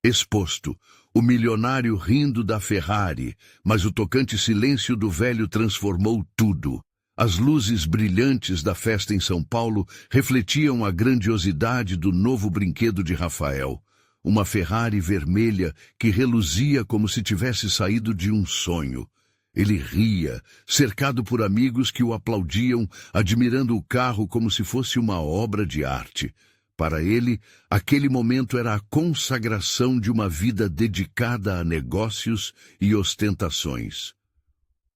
Exposto, o milionário rindo da Ferrari, mas o tocante silêncio do velho transformou tudo. As luzes brilhantes da festa em São Paulo refletiam a grandiosidade do novo brinquedo de Rafael. Uma Ferrari vermelha que reluzia como se tivesse saído de um sonho. Ele ria, cercado por amigos que o aplaudiam, admirando o carro como se fosse uma obra de arte. Para ele, aquele momento era a consagração de uma vida dedicada a negócios e ostentações.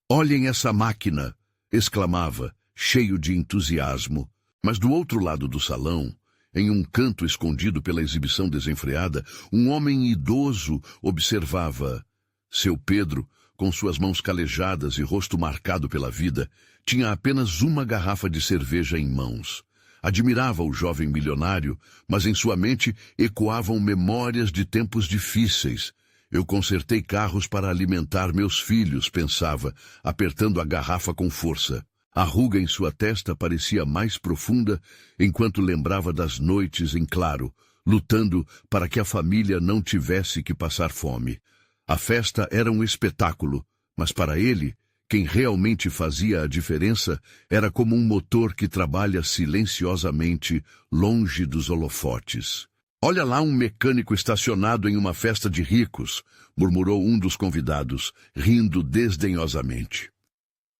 "Olhem essa máquina!" exclamava, cheio de entusiasmo. Mas do outro lado do salão, em um canto escondido pela exibição desenfreada, um homem idoso observava. Seu Pedro, com suas mãos calejadas e rosto marcado pela vida, tinha apenas uma garrafa de cerveja em mãos. Admirava o jovem milionário, mas em sua mente ecoavam memórias de tempos difíceis. "Eu consertei carros para alimentar meus filhos", pensava, apertando a garrafa com força. A ruga em sua testa parecia mais profunda enquanto lembrava das noites em claro, lutando para que a família não tivesse que passar fome. A festa era um espetáculo, mas para ele, quem realmente fazia a diferença era como um motor que trabalha silenciosamente, longe dos holofotes. "Olha lá um mecânico estacionado em uma festa de ricos", murmurou um dos convidados, rindo desdenhosamente.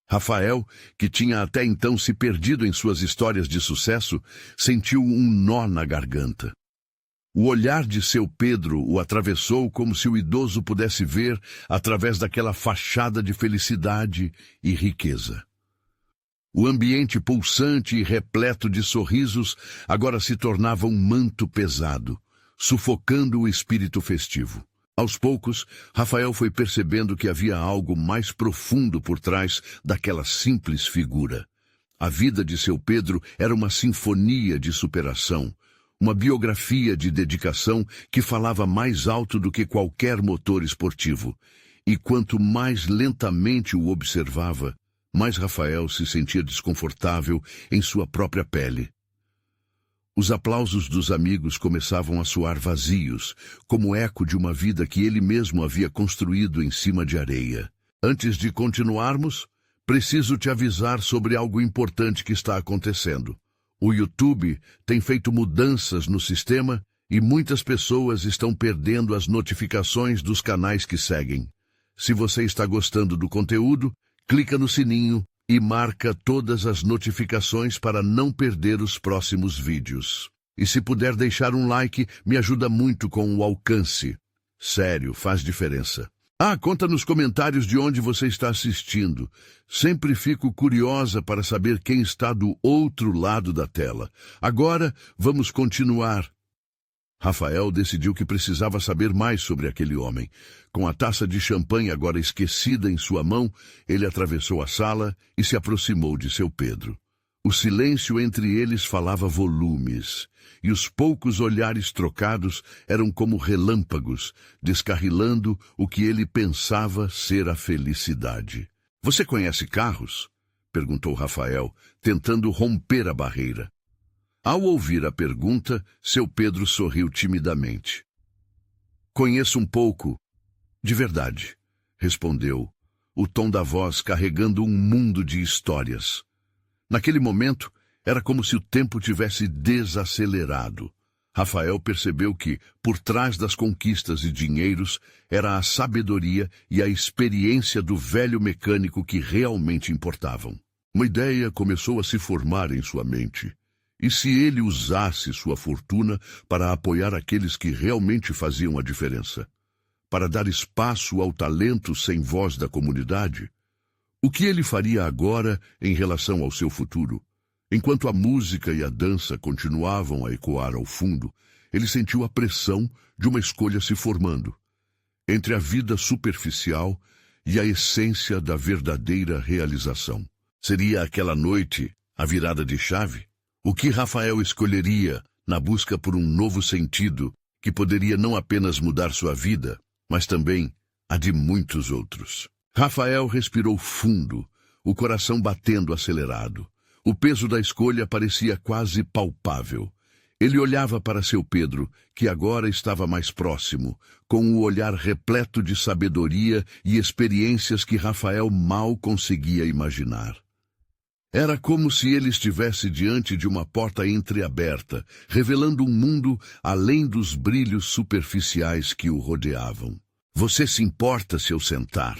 Rafael, que tinha até então se perdido em suas histórias de sucesso, sentiu um nó na garganta. O olhar de seu Pedro o atravessou como se o idoso pudesse ver através daquela fachada de felicidade e riqueza. O ambiente pulsante e repleto de sorrisos agora se tornava um manto pesado, sufocando o espírito festivo. Aos poucos, Rafael foi percebendo que havia algo mais profundo por trás daquela simples figura. A vida de seu Pedro era uma sinfonia de superação, uma biografia de dedicação que falava mais alto do que qualquer motor esportivo. E quanto mais lentamente o observava, mais Rafael se sentia desconfortável em sua própria pele. Os aplausos dos amigos começavam a soar vazios, como eco de uma vida que ele mesmo havia construído em cima de areia. "Antes de continuarmos, preciso te avisar sobre algo importante que está acontecendo. O YouTube tem feito mudanças no sistema e muitas pessoas estão perdendo as notificações dos canais que seguem. Se você está gostando do conteúdo, clica no sininho e marca todas as notificações para não perder os próximos vídeos. E se puder deixar um like, me ajuda muito com o alcance. Sério, faz diferença. Conta nos comentários de onde você está assistindo. Sempre fico curiosa para saber quem está do outro lado da tela. Agora, vamos continuar." Rafael decidiu que precisava saber mais sobre aquele homem. Com a taça de champanhe agora esquecida em sua mão, ele atravessou a sala e se aproximou de seu Pedro. O silêncio entre eles falava volumes, e os poucos olhares trocados eram como relâmpagos, descarrilando o que ele pensava ser a felicidade. "Você conhece carros?" perguntou Rafael, tentando romper a barreira. Ao ouvir a pergunta, seu Pedro sorriu timidamente. "Conheço um pouco, de verdade", respondeu, o tom da voz carregando um mundo de histórias. Naquele momento, era como se o tempo tivesse desacelerado. Rafael percebeu que, por trás das conquistas e dinheiros, era a sabedoria e a experiência do velho mecânico que realmente importavam. Uma ideia começou a se formar em sua mente. E se ele usasse sua fortuna para apoiar aqueles que realmente faziam a diferença? Para dar espaço ao talento sem voz da comunidade? O que ele faria agora em relação ao seu futuro? Enquanto a música e a dança continuavam a ecoar ao fundo, ele sentiu a pressão de uma escolha se formando. Entre a vida superficial e a essência da verdadeira realização. Seria aquela noite a virada de chave? O que Rafael escolheria na busca por um novo sentido que poderia não apenas mudar sua vida, mas também a de muitos outros? Rafael respirou fundo, o coração batendo acelerado. O peso da escolha parecia quase palpável. Ele olhava para seu Pedro, que agora estava mais próximo, com o olhar repleto de sabedoria e experiências que Rafael mal conseguia imaginar. Era como se ele estivesse diante de uma porta entreaberta, revelando um mundo além dos brilhos superficiais que o rodeavam. "Você se importa se eu sentar?"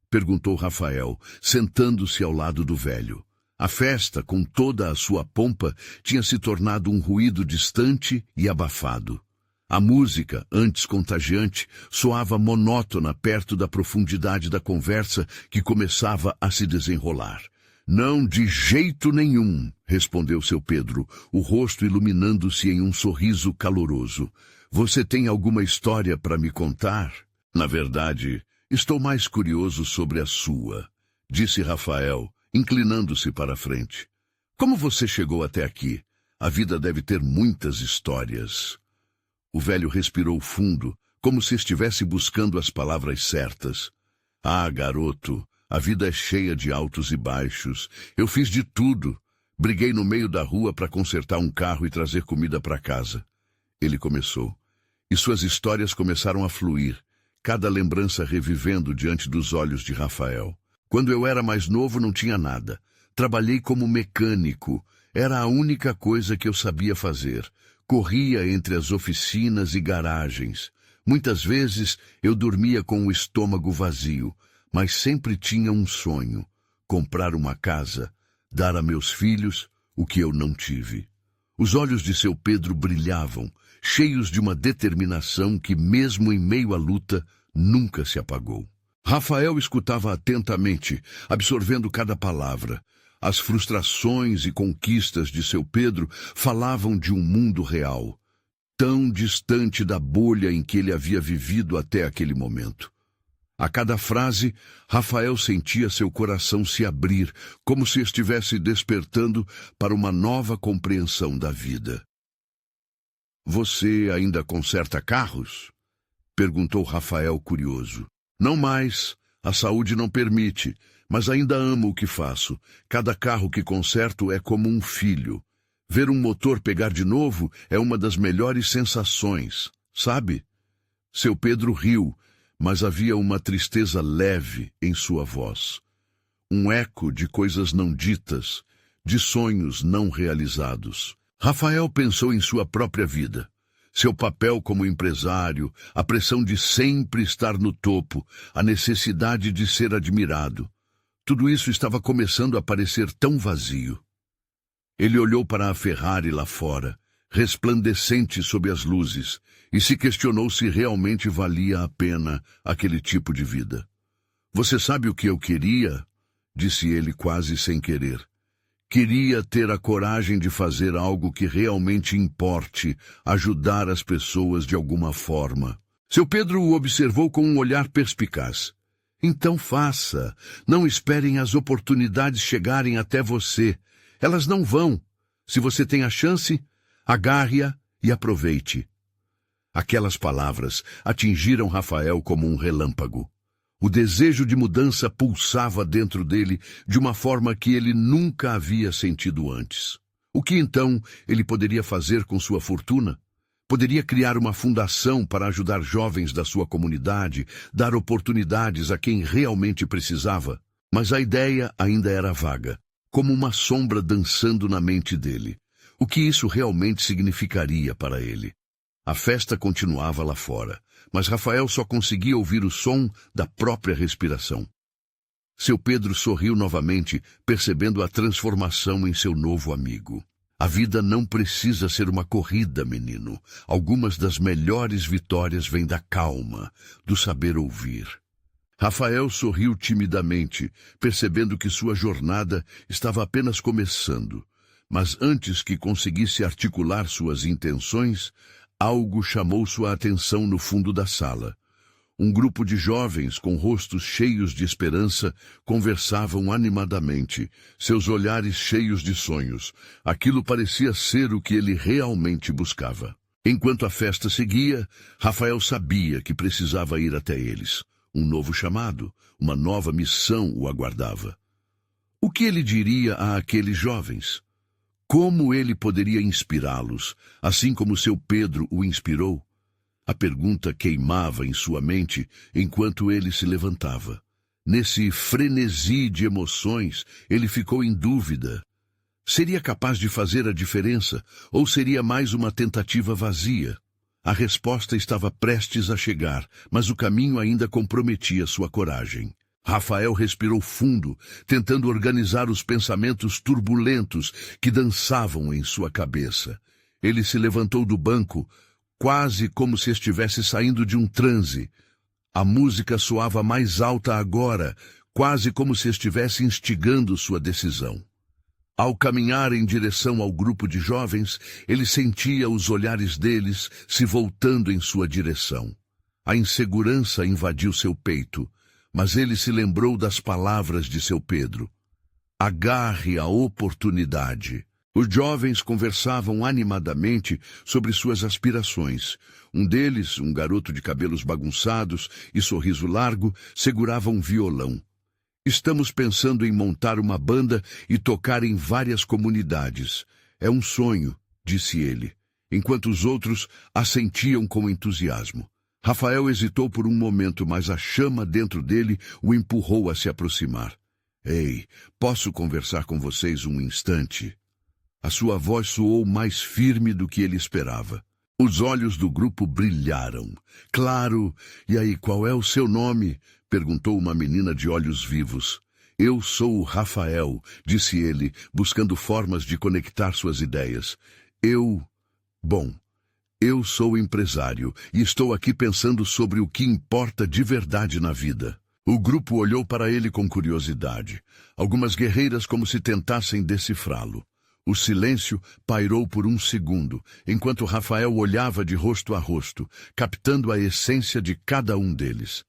perguntou Rafael, sentando-se ao lado do velho. A festa, com toda a sua pompa, tinha se tornado um ruído distante e abafado. A música, antes contagiante, soava monótona perto da profundidade da conversa que começava a se desenrolar. "Não, de jeito nenhum", respondeu seu Pedro, o rosto iluminando-se em um sorriso caloroso. "Você tem alguma história para me contar?" "Na verdade, estou mais curioso sobre a sua", disse Rafael, inclinando-se para a frente. "Como você chegou até aqui? A vida deve ter muitas histórias." O velho respirou fundo, como se estivesse buscando as palavras certas. "Ah, garoto, a vida é cheia de altos e baixos. Eu fiz de tudo. Briguei no meio da rua para consertar um carro e trazer comida para casa." Ele começou. E suas histórias começaram a fluir, cada lembrança revivendo diante dos olhos de Rafael. "Quando eu era mais novo não tinha nada. Trabalhei como mecânico. Era a única coisa que eu sabia fazer. Corria entre as oficinas e garagens. Muitas vezes eu dormia com o estômago vazio, mas sempre tinha um sonho: comprar uma casa, dar a meus filhos o que eu não tive." Os olhos de seu Pedro brilhavam, cheios de uma determinação que, mesmo em meio à luta, nunca se apagou. Rafael escutava atentamente, absorvendo cada palavra. As frustrações e conquistas de seu Pedro falavam de um mundo real, tão distante da bolha em que ele havia vivido até aquele momento. A cada frase, Rafael sentia seu coração se abrir, como se estivesse despertando para uma nova compreensão da vida. "Você ainda conserta carros?" perguntou Rafael curioso. "Não mais. A saúde não permite, mas ainda amo o que faço. Cada carro que conserto é como um filho. Ver um motor pegar de novo é uma das melhores sensações, sabe?" Seu Pedro riu, mas havia uma tristeza leve em sua voz. Um eco de coisas não ditas, de sonhos não realizados. Rafael pensou em sua própria vida. Seu papel como empresário, a pressão de sempre estar no topo, a necessidade de ser admirado. Tudo isso estava começando a parecer tão vazio. Ele olhou para a Ferrari lá fora, resplandecente sob as luzes, e se questionou se realmente valia a pena aquele tipo de vida. "Você sabe o que eu queria?" disse ele quase sem querer. "Queria ter a coragem de fazer algo que realmente importe, ajudar as pessoas de alguma forma." Seu Pedro o observou com um olhar perspicaz. "Então faça. Não esperem as oportunidades chegarem até você. Elas não vão. Se você tem a chance, agarre-a e aproveite." Aquelas palavras atingiram Rafael como um relâmpago. O desejo de mudança pulsava dentro dele de uma forma que ele nunca havia sentido antes. O que então ele poderia fazer com sua fortuna? Poderia criar uma fundação para ajudar jovens da sua comunidade, dar oportunidades a quem realmente precisava. Mas a ideia ainda era vaga, como uma sombra dançando na mente dele. O que isso realmente significaria para ele? A festa continuava lá fora, mas Rafael só conseguia ouvir o som da própria respiração. Seu Pedro sorriu novamente, percebendo a transformação em seu novo amigo. "A vida não precisa ser uma corrida, menino. Algumas das melhores vitórias vêm da calma, do saber ouvir." Rafael sorriu timidamente, percebendo que sua jornada estava apenas começando. Mas antes que conseguisse articular suas intenções, algo chamou sua atenção no fundo da sala. Um grupo de jovens com rostos cheios de esperança conversavam animadamente, seus olhares cheios de sonhos. Aquilo parecia ser o que ele realmente buscava. Enquanto a festa seguia, Rafael sabia que precisava ir até eles. Um novo chamado, uma nova missão o aguardava. O que ele diria àqueles jovens? Como ele poderia inspirá-los, assim como seu Pedro o inspirou? A pergunta queimava em sua mente enquanto ele se levantava. Nesse frenesi de emoções, ele ficou em dúvida. Seria capaz de fazer a diferença, ou seria mais uma tentativa vazia? A resposta estava prestes a chegar, mas o caminho ainda comprometia sua coragem. Rafael respirou fundo, tentando organizar os pensamentos turbulentos que dançavam em sua cabeça. Ele se levantou do banco, quase como se estivesse saindo de um transe. A música soava mais alta agora, quase como se estivesse instigando sua decisão. Ao caminhar em direção ao grupo de jovens, ele sentia os olhares deles se voltando em sua direção. A insegurança invadiu seu peito, mas ele se lembrou das palavras de seu Pedro. Agarre a oportunidade. Os jovens conversavam animadamente sobre suas aspirações. Um deles, um garoto de cabelos bagunçados e sorriso largo, segurava um violão. Estamos pensando em montar uma banda e tocar em várias comunidades. É um sonho, disse ele, enquanto os outros assentiam com entusiasmo. Rafael hesitou por um momento, mas a chama dentro dele o empurrou a se aproximar. Ei, posso conversar com vocês um instante? A sua voz soou mais firme do que ele esperava. Os olhos do grupo brilharam. Claro, e aí, qual é o seu nome? Perguntou uma menina de olhos vivos. Eu sou o Rafael, disse ele, buscando formas de conectar suas ideias. Eu sou empresário e estou aqui pensando sobre o que importa de verdade na vida. O grupo olhou para ele com curiosidade. Algumas guerreiras como se tentassem decifrá-lo. O silêncio pairou por um segundo, enquanto Rafael olhava de rosto a rosto, captando a essência de cada um deles.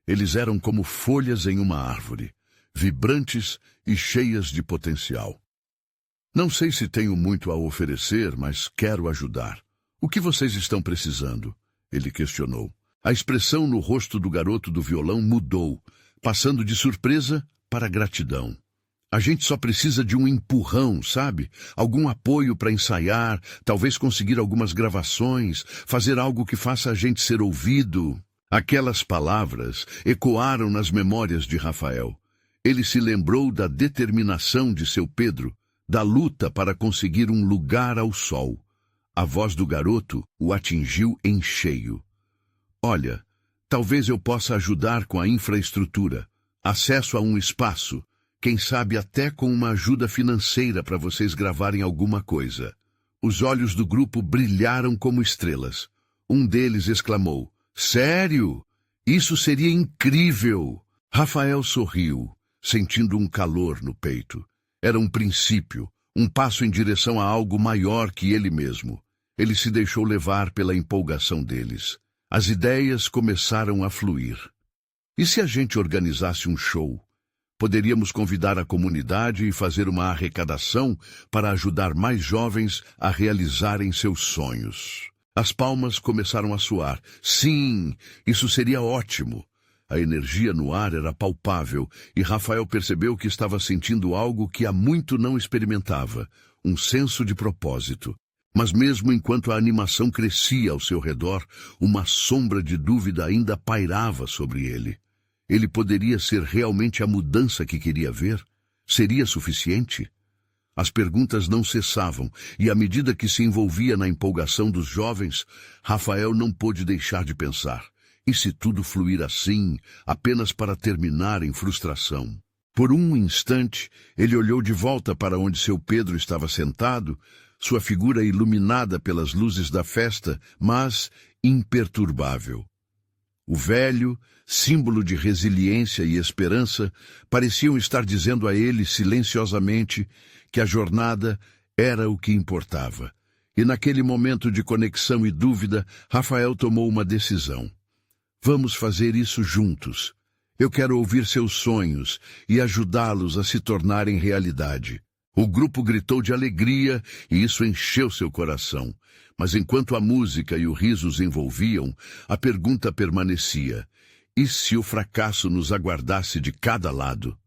Eles eram como folhas em uma árvore, vibrantes e cheias de potencial. Não sei se tenho muito a oferecer, mas quero ajudar. O que vocês estão precisando? Ele questionou. A expressão no rosto do garoto do violão mudou, passando de surpresa para gratidão. A gente só precisa de um empurrão, sabe? Algum apoio para ensaiar, talvez conseguir algumas gravações, fazer algo que faça a gente ser ouvido. Aquelas palavras ecoaram nas memórias de Rafael. Ele se lembrou da determinação de seu Pedro, da luta para conseguir um lugar ao sol. A voz do garoto o atingiu em cheio. Olha, talvez eu possa ajudar com a infraestrutura, acesso a um espaço, quem sabe até com uma ajuda financeira para vocês gravarem alguma coisa. Os olhos do grupo brilharam como estrelas. Um deles exclamou, sério? Isso seria incrível! Rafael sorriu, sentindo um calor no peito. Era um princípio, um passo em direção a algo maior que ele mesmo. Ele se deixou levar pela empolgação deles. As ideias começaram a fluir. E se a gente organizasse um show? Poderíamos convidar a comunidade e fazer uma arrecadação para ajudar mais jovens a realizarem seus sonhos. As palmas começaram a soar. Sim, isso seria ótimo. A energia no ar era palpável e Rafael percebeu que estava sentindo algo que há muito não experimentava, um senso de propósito. Mas mesmo enquanto a animação crescia ao seu redor, uma sombra de dúvida ainda pairava sobre ele. Ele poderia ser realmente a mudança que queria ver? Seria suficiente? As perguntas não cessavam, e à medida que se envolvia na empolgação dos jovens, Rafael não pôde deixar de pensar. E se tudo fluir assim, apenas para terminar em frustração? Por um instante, ele olhou de volta para onde seu Pedro estava sentado, sua figura iluminada pelas luzes da festa, mas imperturbável. O velho, símbolo de resiliência e esperança, pareciam estar dizendo a ele silenciosamente que a jornada era o que importava. E naquele momento de conexão e dúvida, Rafael tomou uma decisão. Vamos fazer isso juntos. Eu quero ouvir seus sonhos e ajudá-los a se tornarem realidade. O grupo gritou de alegria e isso encheu seu coração. Mas enquanto a música e o riso os envolviam, a pergunta permanecia. E se o fracasso nos aguardasse de cada lado?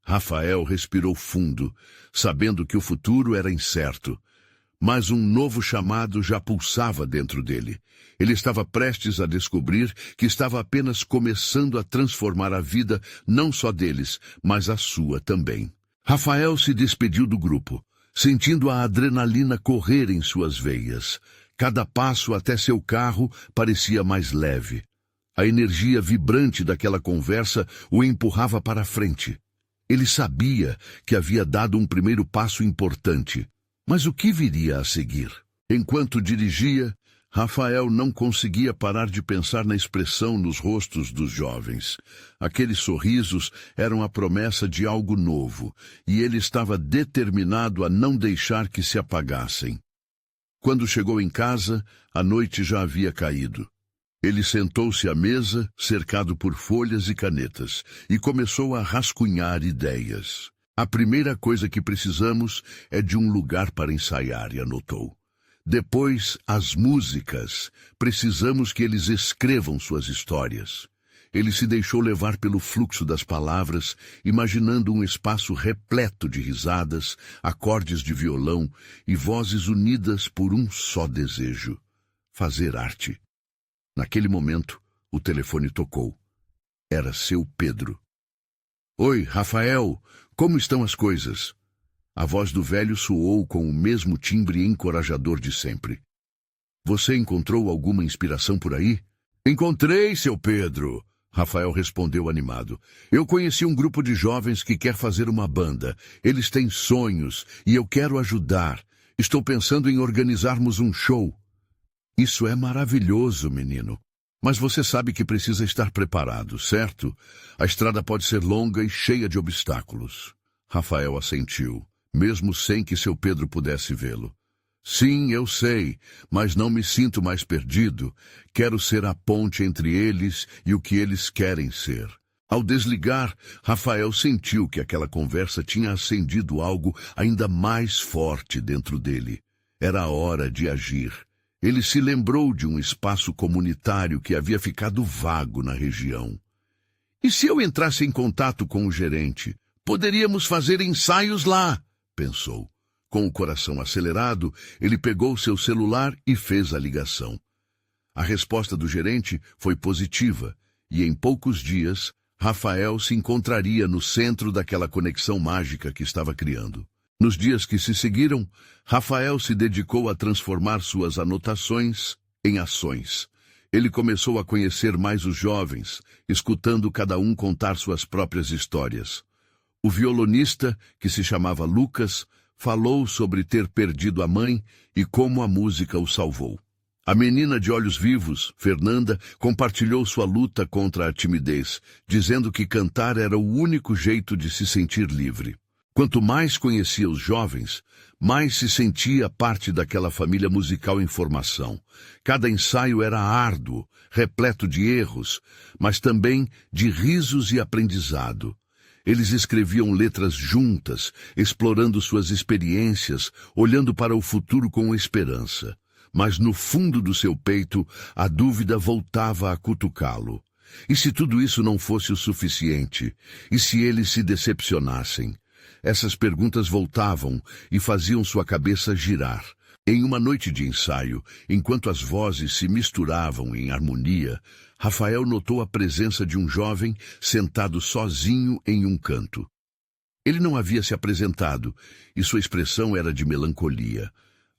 Rafael respirou fundo, sabendo que o futuro era incerto. Mas um novo chamado já pulsava dentro dele. Ele estava prestes a descobrir que estava apenas começando a transformar a vida não só deles, mas a sua também. Rafael se despediu do grupo, sentindo a adrenalina correr em suas veias. Cada passo até seu carro parecia mais leve. A energia vibrante daquela conversa o empurrava para a frente. Ele sabia que havia dado um primeiro passo importante. Mas o que viria a seguir? Enquanto dirigia, Rafael não conseguia parar de pensar na expressão nos rostos dos jovens. Aqueles sorrisos eram a promessa de algo novo, e ele estava determinado a não deixar que se apagassem. Quando chegou em casa, a noite já havia caído. Ele sentou-se à mesa, cercado por folhas e canetas, e começou a rascunhar ideias. A primeira coisa que precisamos é de um lugar para ensaiar, e anotou. Depois, as músicas. Precisamos que eles escrevam suas histórias. Ele se deixou levar pelo fluxo das palavras, imaginando um espaço repleto de risadas, acordes de violão e vozes unidas por um só desejo: fazer arte. Naquele momento, o telefone tocou. Era seu Pedro. Oi, Rafael, como estão as coisas? A voz do velho soou com o mesmo timbre encorajador de sempre. Você encontrou alguma inspiração por aí? Encontrei, seu Pedro, Rafael respondeu animado. Eu conheci um grupo de jovens que quer fazer uma banda. Eles têm sonhos e eu quero ajudar. Estou pensando em organizarmos um show. Isso é maravilhoso, menino. Mas você sabe que precisa estar preparado, certo? A estrada pode ser longa e cheia de obstáculos. Rafael assentiu, mesmo sem que seu Pedro pudesse vê-lo. Sim, eu sei, mas não me sinto mais perdido. Quero ser a ponte entre eles e o que eles querem ser. Ao desligar, Rafael sentiu que aquela conversa tinha acendido algo ainda mais forte dentro dele. Era a hora de agir. Ele se lembrou de um espaço comunitário que havia ficado vago na região. E se eu entrasse em contato com o gerente? Poderíamos fazer ensaios lá, pensou. Com o coração acelerado, ele pegou seu celular e fez a ligação. A resposta do gerente foi positiva, e em poucos dias, Rafael se encontraria no centro daquela conexão mágica que estava criando. Nos dias que se seguiram, Rafael se dedicou a transformar suas anotações em ações. Ele começou a conhecer mais os jovens, escutando cada um contar suas próprias histórias. O violonista, que se chamava Lucas, falou sobre ter perdido a mãe e como a música o salvou. A menina de olhos vivos, Fernanda, compartilhou sua luta contra a timidez, dizendo que cantar era o único jeito de se sentir livre. Quanto mais conhecia os jovens, mais se sentia parte daquela família musical em formação. Cada ensaio era árduo, repleto de erros, mas também de risos e aprendizado. Eles escreviam letras juntas, explorando suas experiências, olhando para o futuro com esperança. Mas no fundo do seu peito, a dúvida voltava a cutucá-lo. E se tudo isso não fosse o suficiente? E se eles se decepcionassem? Essas perguntas voltavam e faziam sua cabeça girar. Em uma noite de ensaio, enquanto as vozes se misturavam em harmonia, Rafael notou a presença de um jovem sentado sozinho em um canto. Ele não havia se apresentado, e sua expressão era de melancolia.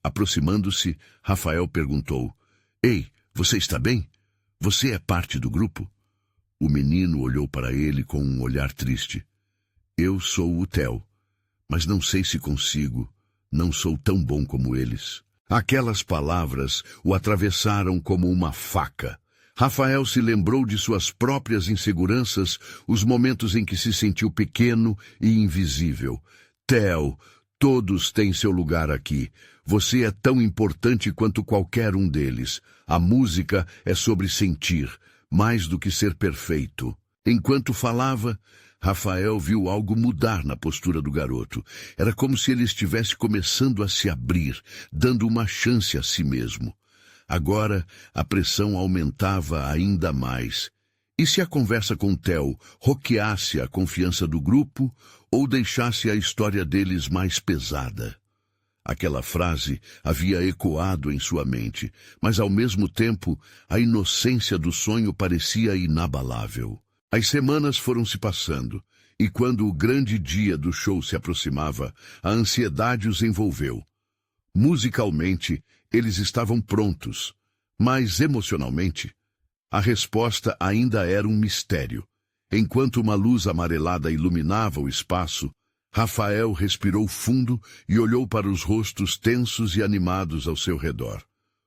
Aproximando-se, Rafael perguntou: Ei, você está bem? Você é parte do grupo? O menino olhou para ele com um olhar triste. Eu sou o Theo, mas não sei se consigo. Não sou tão bom como eles. Aquelas palavras o atravessaram como uma faca. Rafael se lembrou de suas próprias inseguranças, os momentos em que se sentiu pequeno e invisível. Theo, todos têm seu lugar aqui. Você é tão importante quanto qualquer um deles. A música é sobre sentir, mais do que ser perfeito. Enquanto falava, Rafael viu algo mudar na postura do garoto. Era como se ele estivesse começando a se abrir, dando uma chance a si mesmo. Agora, a pressão aumentava ainda mais. E se a conversa com Theo roqueasse a confiança do grupo ou deixasse a história deles mais pesada? Aquela frase havia ecoado em sua mente, mas ao mesmo tempo a inocência do sonho parecia inabalável. As semanas foram se passando, e quando o grande dia do show se aproximava, a ansiedade os envolveu. Musicalmente, eles estavam prontos, mas emocionalmente, a resposta ainda era um mistério. Enquanto uma luz amarelada iluminava o espaço, Rafael respirou fundo e olhou para os rostos tensos e animados ao seu redor.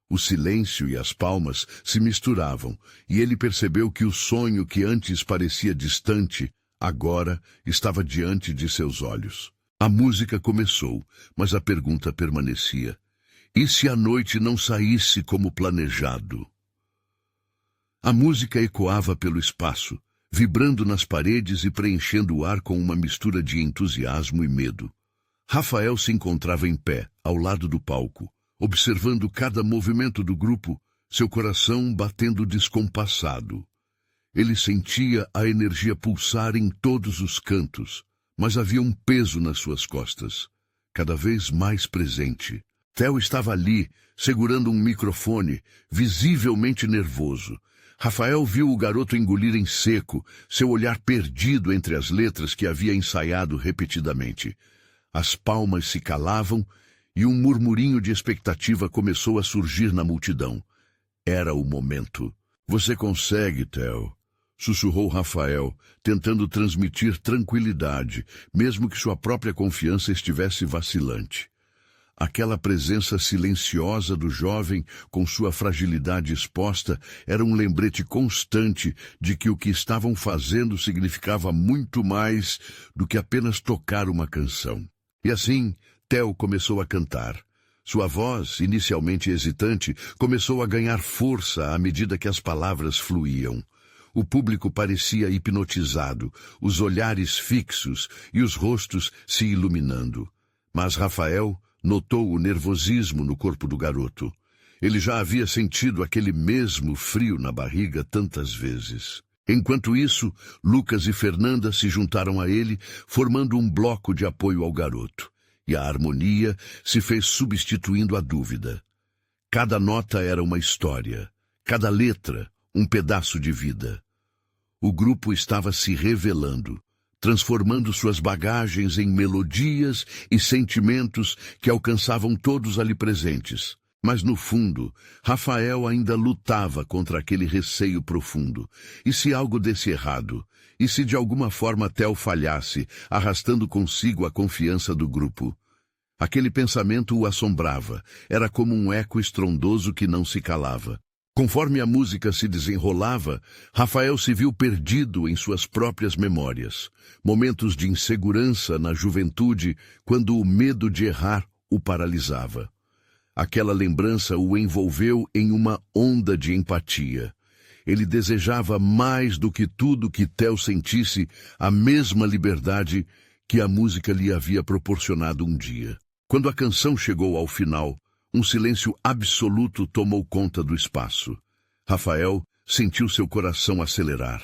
O silêncio e as palmas se misturavam, e ele percebeu que o sonho que antes parecia distante, agora estava diante de seus olhos. A música começou, mas a pergunta permanecia. E se a noite não saísse como planejado? A música ecoava pelo espaço, vibrando nas paredes e preenchendo o ar com uma mistura de entusiasmo e medo. Rafael se encontrava em pé, ao lado do palco, observando cada movimento do grupo, seu coração batendo descompassado. Ele sentia a energia pulsar em todos os cantos, mas havia um peso nas suas costas, cada vez mais presente. Theo estava ali, segurando um microfone, visivelmente nervoso. Rafael viu o garoto engolir em seco, seu olhar perdido entre as letras que havia ensaiado repetidamente. As palmas se calavam e um murmurinho de expectativa começou a surgir na multidão. Era o momento. Você consegue, Theo, sussurrou Rafael, tentando transmitir tranquilidade, mesmo que sua própria confiança estivesse vacilante. Aquela presença silenciosa do jovem, com sua fragilidade exposta, era um lembrete constante de que o que estavam fazendo significava muito mais do que apenas tocar uma canção. E assim, Theo começou a cantar. Sua voz, inicialmente hesitante, começou a ganhar força à medida que as palavras fluíam. O público parecia hipnotizado, os olhares fixos e os rostos se iluminando. Mas Rafael notou o nervosismo no corpo do garoto. Ele já havia sentido aquele mesmo frio na barriga tantas vezes. Enquanto isso, Lucas e Fernanda se juntaram a ele, formando um bloco de apoio ao garoto. E a harmonia se fez substituindo a dúvida. Cada nota era uma história, cada letra um pedaço de vida. O grupo estava se revelando, transformando suas bagagens em melodias e sentimentos que alcançavam todos ali presentes. Mas, no fundo, Rafael ainda lutava contra aquele receio profundo. E se algo desse errado? E se de alguma forma Theo falhasse, arrastando consigo a confiança do grupo? Aquele pensamento o assombrava. Era como um eco estrondoso que não se calava. Conforme a música se desenrolava, Rafael se viu perdido em suas próprias memórias. Momentos de insegurança na juventude, quando o medo de errar o paralisava. Aquela lembrança o envolveu em uma onda de empatia. Ele desejava mais do que tudo que Theo sentisse a mesma liberdade que a música lhe havia proporcionado um dia. Quando a canção chegou ao final, um silêncio absoluto tomou conta do espaço. Rafael sentiu seu coração acelerar.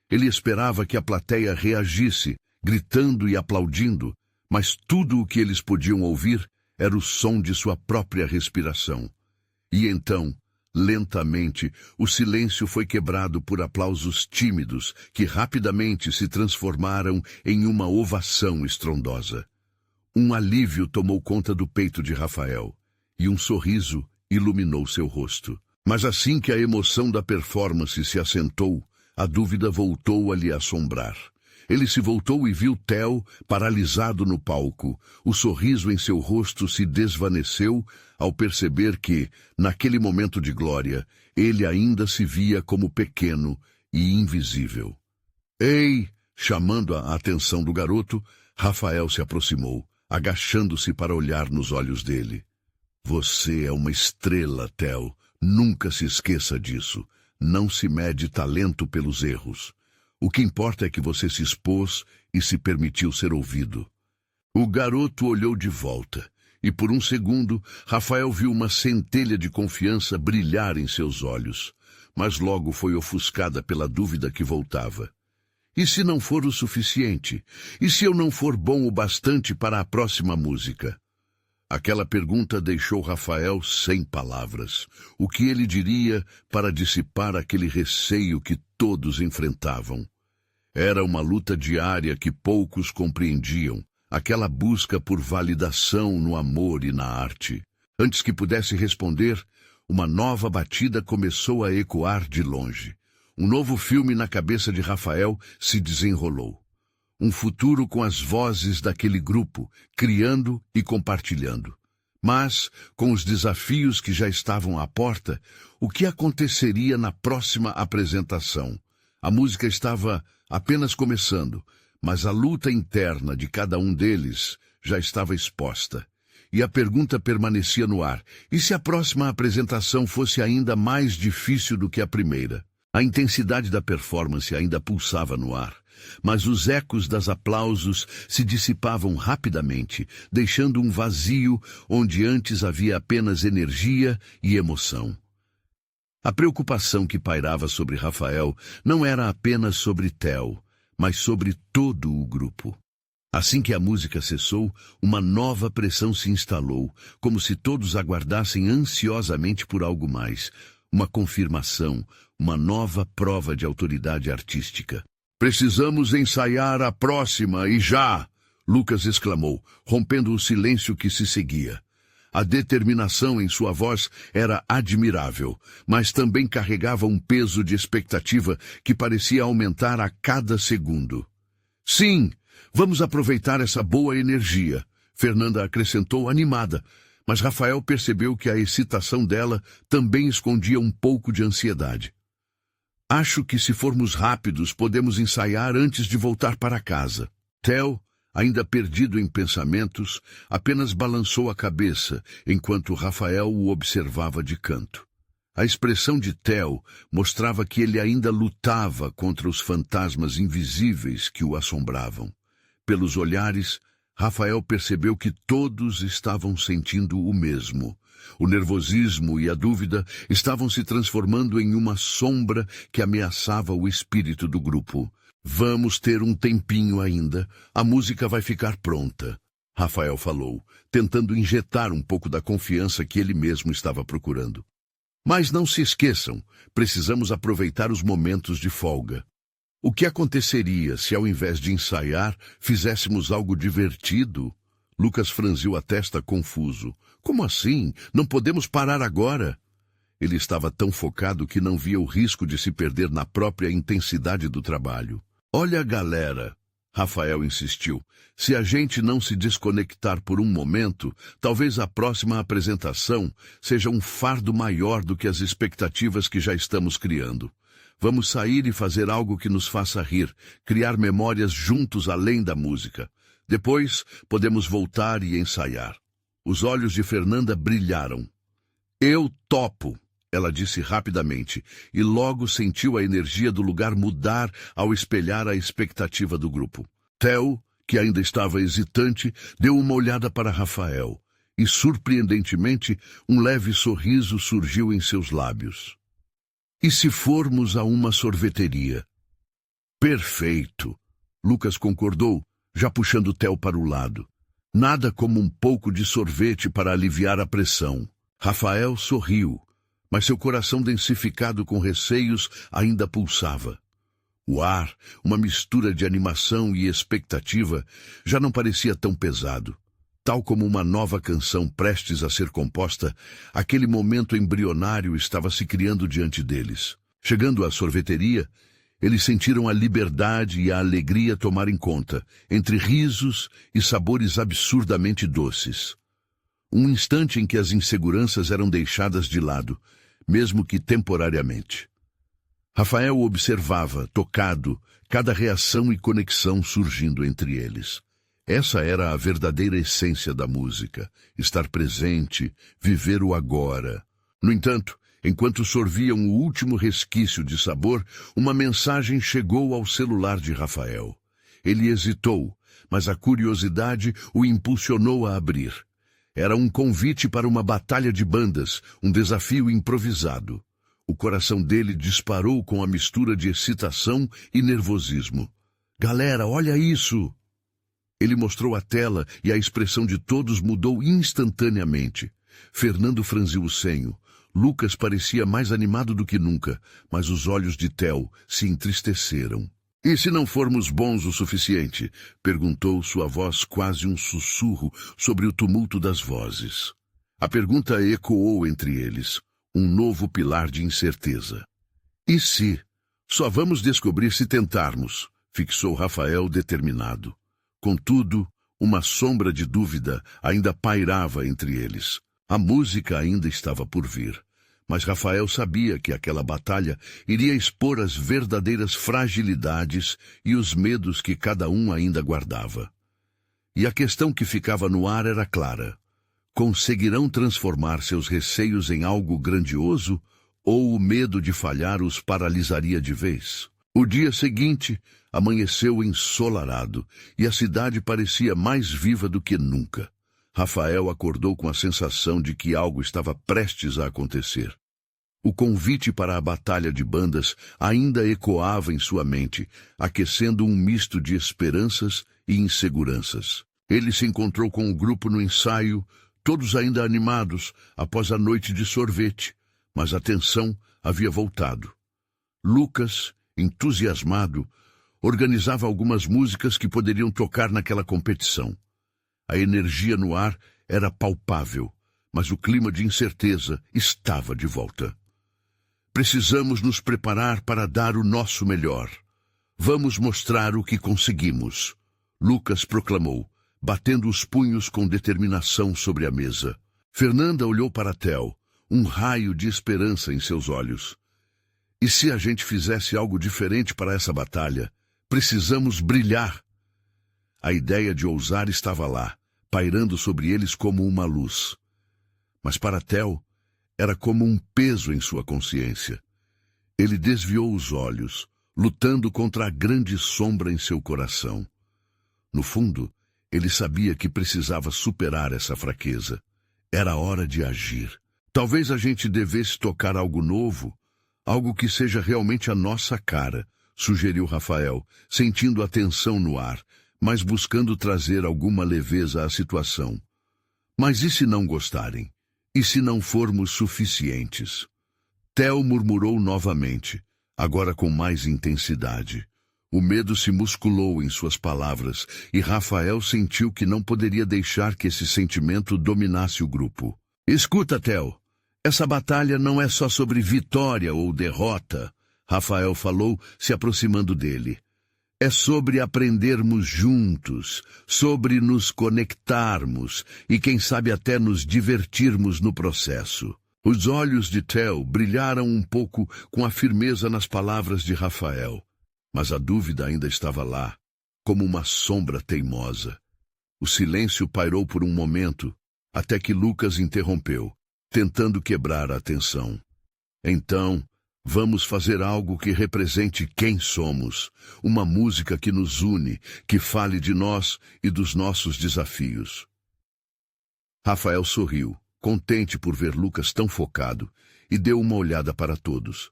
Ele esperava que a plateia reagisse, gritando e aplaudindo, mas tudo o que eles podiam ouvir era o som de sua própria respiração. E então, lentamente, o silêncio foi quebrado por aplausos tímidos que rapidamente se transformaram em uma ovação estrondosa. Um alívio tomou conta do peito de Rafael, e um sorriso iluminou seu rosto. Mas assim que a emoção da performance se assentou, a dúvida voltou a lhe assombrar. Ele se voltou e viu Theo paralisado no palco. O sorriso em seu rosto se desvaneceu ao perceber que, naquele momento de glória, ele ainda se via como pequeno e invisível. Ei! Chamando a atenção do garoto, Rafael se aproximou, agachando-se para olhar nos olhos dele. Você é uma estrela, Theo. Nunca se esqueça disso. Não se mede talento pelos erros. O que importa é que você se expôs e se permitiu ser ouvido. O garoto olhou de volta, e por um segundo, Rafael viu uma centelha de confiança brilhar em seus olhos. mas logo foi ofuscada pela dúvida que voltava. E se não for o suficiente? E se eu não for bom o bastante para a próxima música? Aquela pergunta deixou Rafael sem palavras. O que ele diria para dissipar aquele receio que todos enfrentavam? Era uma luta diária que poucos compreendiam, aquela busca por validação no amor e na arte. Antes que pudesse responder, uma nova batida começou a ecoar de longe. Um novo filme na cabeça de Rafael se desenrolou. Um futuro com as vozes daquele grupo, criando e compartilhando. Mas, com os desafios que já estavam à porta, o que aconteceria na próxima apresentação? A música estava apenas começando, mas a luta interna de cada um deles já estava exposta. E a pergunta permanecia no ar: e se a próxima apresentação fosse ainda mais difícil do que a primeira? A intensidade da performance ainda pulsava no ar, mas os ecos dos aplausos se dissipavam rapidamente, deixando um vazio onde antes havia apenas energia e emoção. A preocupação que pairava sobre Rafael não era apenas sobre Theo, mas sobre todo o grupo. Assim que a música cessou, uma nova pressão se instalou, como se todos aguardassem ansiosamente por algo mais, uma confirmação, uma nova prova de autoridade artística. "Precisamos ensaiar a próxima, e já!" Lucas exclamou, rompendo o silêncio que se seguia. A determinação em sua voz era admirável, mas também carregava um peso de expectativa que parecia aumentar a cada segundo. "Sim, vamos aproveitar essa boa energia", Fernanda acrescentou animada, mas Rafael percebeu que a excitação dela também escondia um pouco de ansiedade. "Acho que se formos rápidos podemos ensaiar antes de voltar para casa." Theo, ainda perdido em pensamentos, apenas balançou a cabeça enquanto Rafael o observava de canto. A expressão de Theo mostrava que ele ainda lutava contra os fantasmas invisíveis que o assombravam. Pelos olhares, Rafael percebeu que todos estavam sentindo o mesmo. O nervosismo e a dúvida estavam se transformando em uma sombra que ameaçava o espírito do grupo. "Vamos ter um tempinho ainda. A música vai ficar pronta", Rafael falou, tentando injetar um pouco da confiança que ele mesmo estava procurando. "Mas não se esqueçam, precisamos aproveitar os momentos de folga." O que aconteceria se, ao invés de ensaiar, fizéssemos algo divertido? Lucas franziu a testa confuso. "Como assim? Não podemos parar agora?" Ele estava tão focado que não via o risco de se perder na própria intensidade do trabalho. "Olha, galera", Rafael insistiu, "se a gente não se desconectar por um momento, talvez a próxima apresentação seja um fardo maior do que as expectativas que já estamos criando. Vamos sair e fazer algo que nos faça rir, criar memórias juntos além da música. Depois, podemos voltar e ensaiar." Os olhos de Fernanda brilharam. "Eu topo", ela disse rapidamente, e logo sentiu a energia do lugar mudar ao espelhar a expectativa do grupo. Theo, que ainda estava hesitante, deu uma olhada para Rafael, e, surpreendentemente, um leve sorriso surgiu em seus lábios. "E se formos a uma sorveteria?" "Perfeito", Lucas concordou, já puxando Theo para o lado. "Nada como um pouco de sorvete para aliviar a pressão." Rafael sorriu, mas seu coração densificado com receios ainda pulsava. O ar, uma mistura de animação e expectativa, já não parecia tão pesado. Tal como uma nova canção prestes a ser composta, aquele momento embrionário estava se criando diante deles. Chegando à sorveteria, eles sentiram a liberdade e a alegria tomarem conta, entre risos e sabores absurdamente doces. Um instante em que as inseguranças eram deixadas de lado, mesmo que temporariamente. Rafael observava, tocado, cada reação e conexão surgindo entre eles. Essa era a verdadeira essência da música, estar presente, viver o agora. No entanto, enquanto sorviam o último resquício de sabor, uma mensagem chegou ao celular de Rafael. Ele hesitou, mas a curiosidade o impulsionou a abrir. Era um convite para uma batalha de bandas, um desafio improvisado. O coração dele disparou com a mistura de excitação e nervosismo. Galera, olha isso! Ele mostrou a tela e a expressão de todos mudou instantaneamente. Fernando franziu o senho. Lucas parecia mais animado do que nunca, mas os olhos de Theo se entristeceram. E se não formos bons o suficiente? Perguntou sua voz quase um sussurro sobre o tumulto das vozes. A pergunta ecoou entre eles, um novo pilar de incerteza. E se? Só vamos descobrir se tentarmos, fixou Rafael determinado. Contudo, uma sombra de dúvida ainda pairava entre eles. A música ainda estava por vir, mas Rafael sabia que aquela batalha iria expor as verdadeiras fragilidades e os medos que cada um ainda guardava. E a questão que ficava no ar era clara. Conseguirão transformar seus receios em algo grandioso ou o medo de falhar os paralisaria de vez? O dia seguinte amanheceu ensolarado e a cidade parecia mais viva do que nunca. Rafael acordou com a sensação de que algo estava prestes a acontecer. O convite para a batalha de bandas ainda ecoava em sua mente, aquecendo um misto de esperanças e inseguranças. Ele se encontrou com o grupo no ensaio, todos ainda animados após a noite de sorvete, mas a tensão havia voltado. Lucas, entusiasmado, organizava algumas músicas que poderiam tocar naquela competição. A energia no ar era palpável, mas o clima de incerteza estava de volta. Precisamos nos preparar para dar o nosso melhor. Vamos mostrar o que conseguimos, Lucas proclamou, batendo os punhos com determinação sobre a mesa. Fernanda olhou para Theo, um raio de esperança em seus olhos. E se a gente fizesse algo diferente para essa batalha? Precisamos brilhar. A ideia de ousar estava lá, pairando sobre eles como uma luz. Mas para Theo, era como um peso em sua consciência. Ele desviou os olhos, lutando contra a grande sombra em seu coração. No fundo, ele sabia que precisava superar essa fraqueza. Era hora de agir. Talvez a gente devesse tocar algo novo, algo que seja realmente a nossa cara, sugeriu Rafael, sentindo a tensão no ar, mas buscando trazer alguma leveza à situação. Mas e se não gostarem? E se não formos suficientes? Theo murmurou novamente, agora com mais intensidade. O medo se musculou em suas palavras, e Rafael sentiu que não poderia deixar que esse sentimento dominasse o grupo. Escuta, Theo, essa batalha não é só sobre vitória ou derrota, Rafael falou, se aproximando dele. É sobre aprendermos juntos, sobre nos conectarmos e, quem sabe, até nos divertirmos no processo. Os olhos de Theo brilharam um pouco com a firmeza nas palavras de Rafael, mas a dúvida ainda estava lá, como uma sombra teimosa. O silêncio pairou por um momento, até que Lucas interrompeu, tentando quebrar a tensão. Então, vamos fazer algo que represente quem somos, uma música que nos une, que fale de nós e dos nossos desafios. Rafael sorriu, contente por ver Lucas tão focado, e deu uma olhada para todos.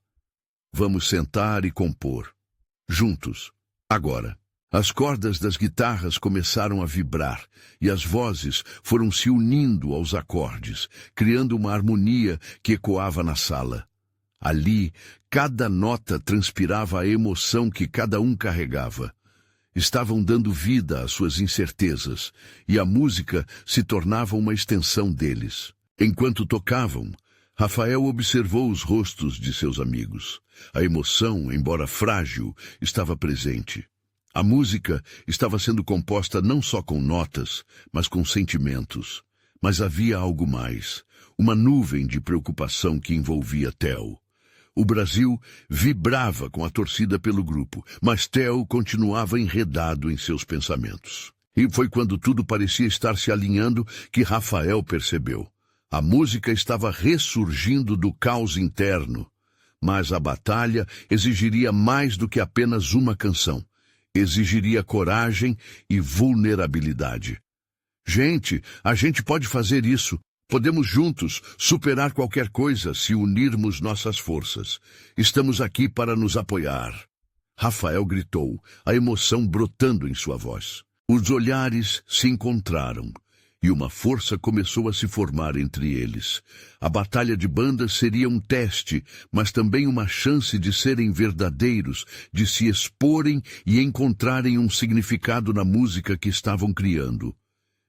Vamos sentar e compor. Juntos. Agora. As cordas das guitarras começaram a vibrar, e as vozes foram se unindo aos acordes, criando uma harmonia que ecoava na sala. Ali, cada nota transpirava a emoção que cada um carregava. Estavam dando vida às suas incertezas, e a música se tornava uma extensão deles. Enquanto tocavam, Rafael observou os rostos de seus amigos. A emoção, embora frágil, estava presente. A música estava sendo composta não só com notas, mas com sentimentos. Mas havia algo mais, uma nuvem de preocupação que envolvia Theo. O Brasil vibrava com a torcida pelo grupo, mas Theo continuava enredado em seus pensamentos. E foi quando tudo parecia estar se alinhando que Rafael percebeu. A música estava ressurgindo do caos interno, mas a batalha exigiria mais do que apenas uma canção. Exigiria coragem e vulnerabilidade. Gente, a gente pode fazer isso, Podemos juntos superar qualquer coisa se unirmos nossas forças. Estamos aqui para nos apoiar. Rafael gritou, a emoção brotando em sua voz. Os olhares se encontraram e uma força começou a se formar entre eles. A batalha de bandas seria um teste, mas também uma chance de serem verdadeiros, de se exporem e encontrarem um significado na música que estavam criando.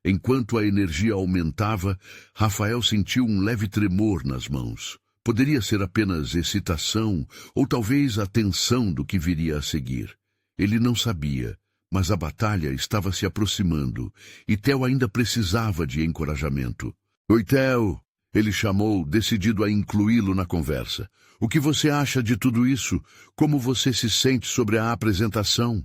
Enquanto a energia aumentava, Rafael sentiu um leve tremor nas mãos. Poderia ser apenas excitação, ou talvez a tensão do que viria a seguir. Ele não sabia, mas a batalha estava se aproximando, e Theo ainda precisava de encorajamento. Oi, Theo, ele chamou, decidido a incluí-lo na conversa. O que você acha de tudo isso? Como você se sente sobre a apresentação?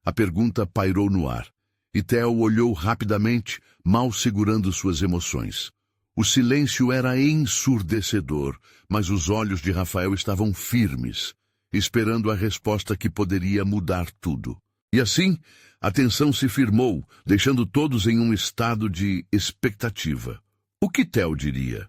A pergunta pairou no ar. E Theo olhou rapidamente, mal segurando suas emoções. O silêncio era ensurdecedor, mas os olhos de Rafael estavam firmes, esperando a resposta que poderia mudar tudo. E assim, a tensão se firmou, deixando todos em um estado de expectativa. O que Theo diria?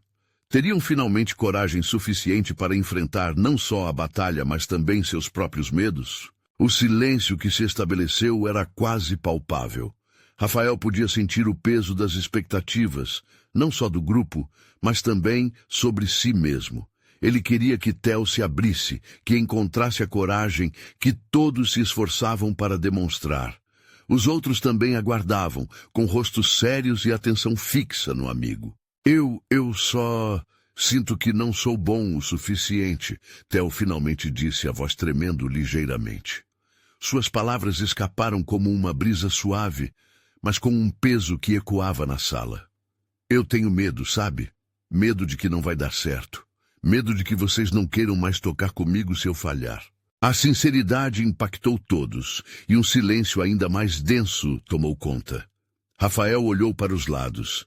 Teriam finalmente coragem suficiente para enfrentar não só a batalha, mas também seus próprios medos? O silêncio que se estabeleceu era quase palpável. Rafael podia sentir o peso das expectativas, não só do grupo, mas também sobre si mesmo. Ele queria que Theo se abrisse, que encontrasse a coragem que todos se esforçavam para demonstrar. Os outros também aguardavam, com rostos sérios e atenção fixa no amigo. Eu só sinto que não sou bom o suficiente, Theo finalmente disse, a voz tremendo ligeiramente. Suas palavras escaparam como uma brisa suave, mas com um peso que ecoava na sala. Eu tenho medo, sabe? Medo de que não vai dar certo. Medo de que vocês não queiram mais tocar comigo se eu falhar. A sinceridade impactou todos, e um silêncio ainda mais denso tomou conta. Rafael olhou para os lados.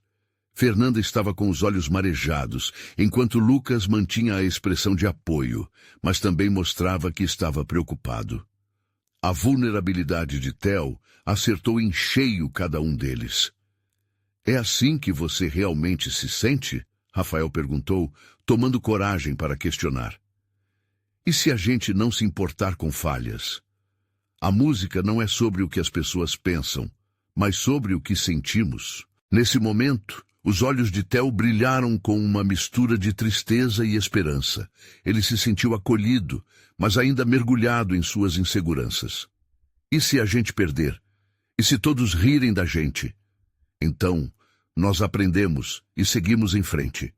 Fernanda estava com os olhos marejados, enquanto Lucas mantinha a expressão de apoio, mas também mostrava que estava preocupado. A vulnerabilidade de Theo acertou em cheio cada um deles. É assim que você realmente se sente? Rafael perguntou, tomando coragem para questionar. E se a gente não se importar com falhas? A música não é sobre o que as pessoas pensam, mas sobre o que sentimos. Nesse momento, os olhos de Theo brilharam com uma mistura de tristeza e esperança. Ele se sentiu acolhido, mas ainda mergulhado em suas inseguranças. E se a gente perder? E se todos rirem da gente? Então, nós aprendemos e seguimos em frente.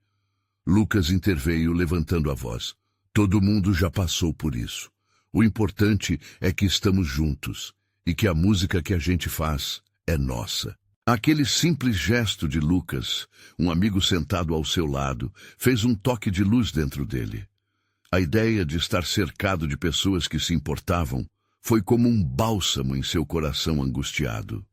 Lucas interveio, levantando a voz. Todo mundo já passou por isso. O importante é que estamos juntos e que a música que a gente faz é nossa. Aquele simples gesto de Lucas, um amigo sentado ao seu lado, fez um toque de luz dentro dele. A ideia de estar cercado de pessoas que se importavam foi como um bálsamo em seu coração angustiado.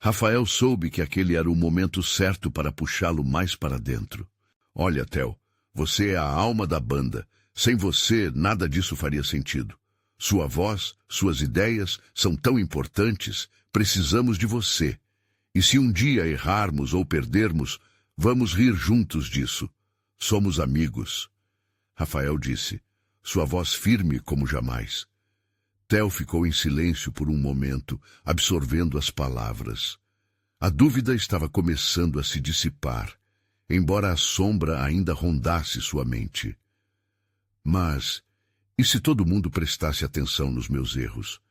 Rafael soube que aquele era o momento certo para puxá-lo mais para dentro. Olha, Theo, você é a alma da banda. Sem você, nada disso faria sentido. Sua voz, suas ideias são tão importantes, precisamos de você. E se um dia errarmos ou perdermos, vamos rir juntos disso. Somos amigos. Rafael disse, sua voz firme como jamais. Theo ficou em silêncio por um momento, absorvendo as palavras. A dúvida estava começando a se dissipar, embora a sombra ainda rondasse sua mente. Mas, e se todo mundo prestasse atenção nos meus erros?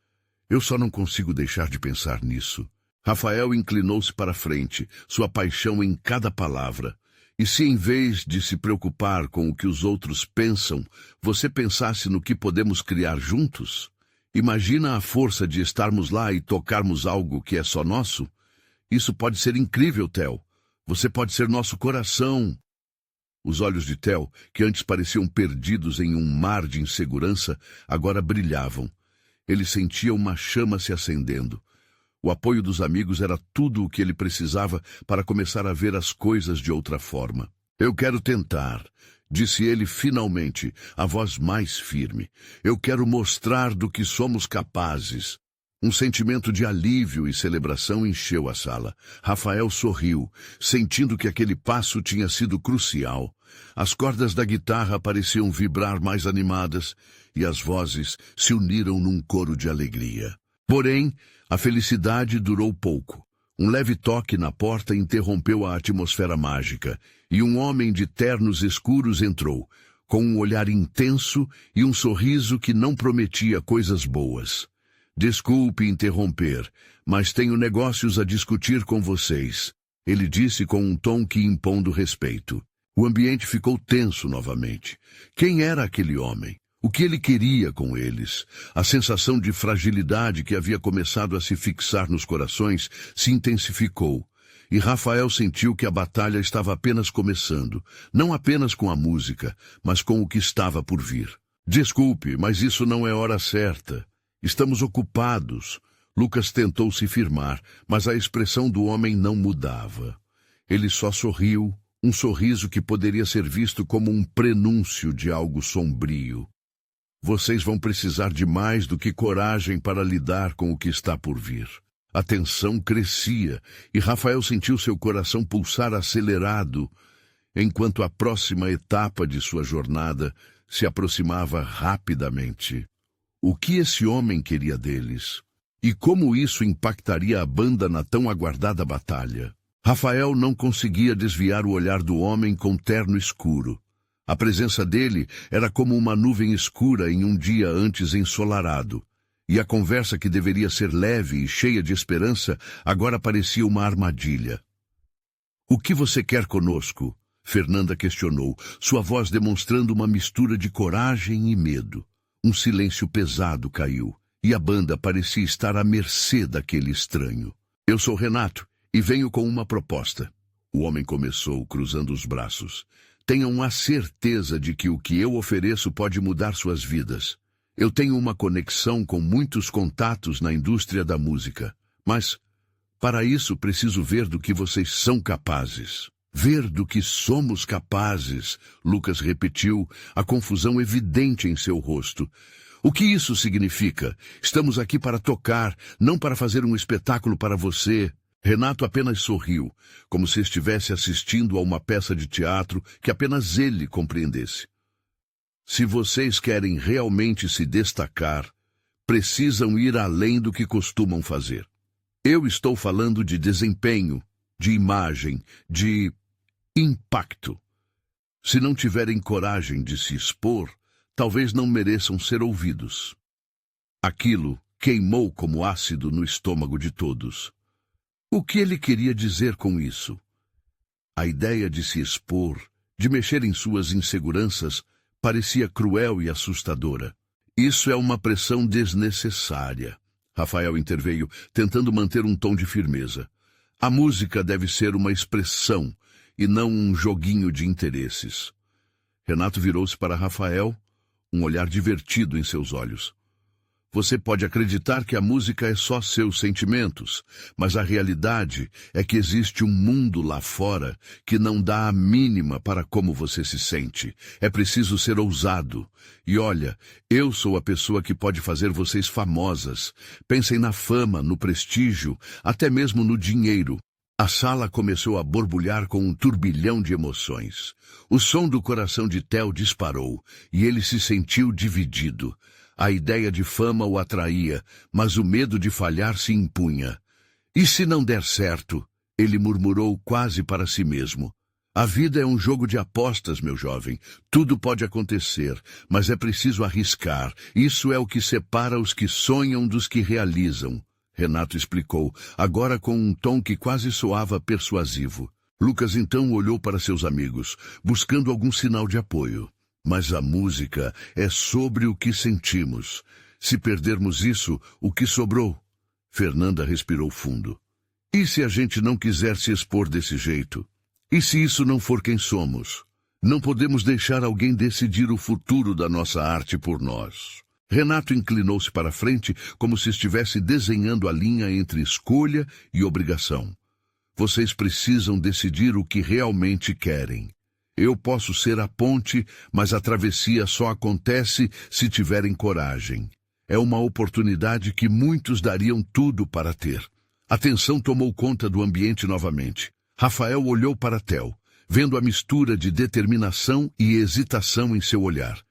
Eu só não consigo deixar de pensar nisso. Rafael inclinou-se para frente, sua paixão em cada palavra. E se em vez de se preocupar com o que os outros pensam, você pensasse no que podemos criar juntos? Imagina a força de estarmos lá e tocarmos algo que é só nosso? Isso pode ser incrível, Theo. Você pode ser nosso coração. Os olhos de Theo, que antes pareciam perdidos em um mar de insegurança, agora brilhavam. Ele sentia uma chama se acendendo. O apoio dos amigos era tudo o que ele precisava para começar a ver as coisas de outra forma. Eu quero tentar, disse ele finalmente, a voz mais firme. Eu quero mostrar do que somos capazes. Um sentimento de alívio e celebração encheu a sala. Rafael sorriu, sentindo que aquele passo tinha sido crucial. As cordas da guitarra pareciam vibrar mais animadas e as vozes se uniram num coro de alegria. Porém, a felicidade durou pouco. Um leve toque na porta interrompeu a atmosfera mágica e um homem de ternos escuros entrou, com um olhar intenso e um sorriso que não prometia coisas boas. Desculpe interromper, mas tenho negócios a discutir com vocês, ele disse com um tom que impondo respeito. O ambiente ficou tenso novamente. Quem era aquele homem? O que ele queria com eles? A sensação de fragilidade que havia começado a se fixar nos corações se intensificou. E Rafael sentiu que a batalha estava apenas começando, não apenas com a música, mas com o que estava por vir. Desculpe, mas isso não é hora certa. Estamos ocupados. Lucas tentou se firmar, mas a expressão do homem não mudava. Ele só sorriu, um sorriso que poderia ser visto como um prenúncio de algo sombrio. Vocês vão precisar de mais do que coragem para lidar com o que está por vir. A tensão crescia e Rafael sentiu seu coração pulsar acelerado, enquanto a próxima etapa de sua jornada se aproximava rapidamente. O que esse homem queria deles? E como isso impactaria a banda na tão aguardada batalha? Rafael não conseguia desviar o olhar do homem com terno escuro. A presença dele era como uma nuvem escura em um dia antes ensolarado. E a conversa que deveria ser leve e cheia de esperança agora parecia uma armadilha. "O que você quer conosco?" Fernanda questionou, sua voz demonstrando uma mistura de coragem e medo. Um silêncio pesado caiu, e a banda parecia estar à mercê daquele estranho. "Eu sou Renato, e venho com uma proposta." O homem começou, cruzando os braços. "Tenham a certeza de que o que eu ofereço pode mudar suas vidas. Eu tenho uma conexão com muitos contatos na indústria da música, mas, para isso, preciso ver do que vocês são capazes." "Ver do que somos capazes", Lucas repetiu, a confusão evidente em seu rosto. "O que isso significa? Estamos aqui para tocar, não para fazer um espetáculo para você." Renato apenas sorriu, como se estivesse assistindo a uma peça de teatro que apenas ele compreendesse. "Se vocês querem realmente se destacar, precisam ir além do que costumam fazer. Eu estou falando de desempenho, de imagem, de impacto. Se não tiverem coragem de se expor, talvez não mereçam ser ouvidos." Aquilo queimou como ácido no estômago de todos. O que ele queria dizer com isso? A ideia de se expor, de mexer em suas inseguranças, parecia cruel e assustadora. "Isso é uma pressão desnecessária." Rafael interveio, tentando manter um tom de firmeza. "A música deve ser uma expressão e não um joguinho de interesses." Renato virou-se para Rafael, um olhar divertido em seus olhos. "Você pode acreditar que a música é só seus sentimentos, mas a realidade é que existe um mundo lá fora que não dá a mínima para como você se sente. É preciso ser ousado. E olha, eu sou a pessoa que pode fazer vocês famosas. Pensem na fama, no prestígio, até mesmo no dinheiro." A sala começou a borbulhar com um turbilhão de emoções. O som do coração de Theo disparou, e ele se sentiu dividido. A ideia de fama o atraía, mas o medo de falhar se impunha. "E se não der certo?" ele murmurou quase para si mesmo. "A vida é um jogo de apostas, meu jovem. Tudo pode acontecer, mas é preciso arriscar. Isso é o que separa os que sonham dos que realizam." Renato explicou, agora com um tom que quase soava persuasivo. Lucas então olhou para seus amigos, buscando algum sinal de apoio. "Mas a música é sobre o que sentimos. Se perdermos isso, o que sobrou?" Fernanda respirou fundo. "E se a gente não quiser se expor desse jeito? E se isso não for quem somos? Não podemos deixar alguém decidir o futuro da nossa arte por nós." Renato inclinou-se para frente como se estivesse desenhando a linha entre escolha e obrigação. "Vocês precisam decidir o que realmente querem. Eu posso ser a ponte, mas a travessia só acontece se tiverem coragem. É uma oportunidade que muitos dariam tudo para ter. A tensão tomou conta do ambiente novamente. Rafael olhou para Theo, vendo a mistura de determinação e hesitação em seu olhar.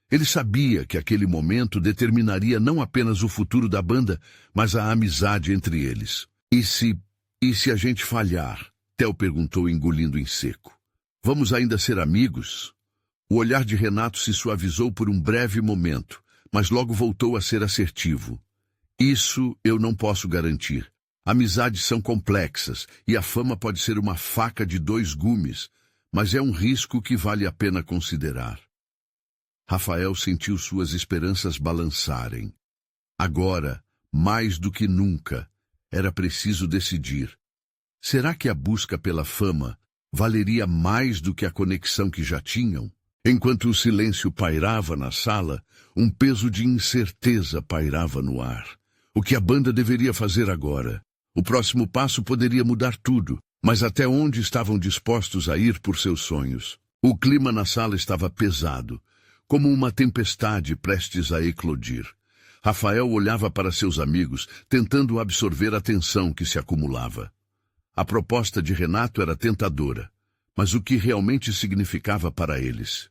Ele sabia que aquele momento determinaria não apenas o futuro da banda, mas a amizade entre eles. E se a gente falhar? Theo perguntou, engolindo em seco. Vamos ainda ser amigos? O olhar de Renato se suavizou por um breve momento, mas logo voltou a ser assertivo. Isso eu não posso garantir. Amizades são complexas e a fama pode ser uma faca de dois gumes, mas é um risco que vale a pena considerar. Rafael sentiu suas esperanças balançarem. Agora, mais do que nunca, era preciso decidir. Será que a busca pela fama valeria mais do que a conexão que já tinham? Enquanto o silêncio pairava na sala, um peso de incerteza pairava no ar. O que a banda deveria fazer agora? O próximo passo poderia mudar tudo, mas até onde estavam dispostos a ir por seus sonhos? O clima na sala estava pesado, como uma tempestade prestes a eclodir. Rafael olhava para seus amigos, tentando absorver a tensão que se acumulava. A proposta de Renato era tentadora, mas o que realmente significava para eles?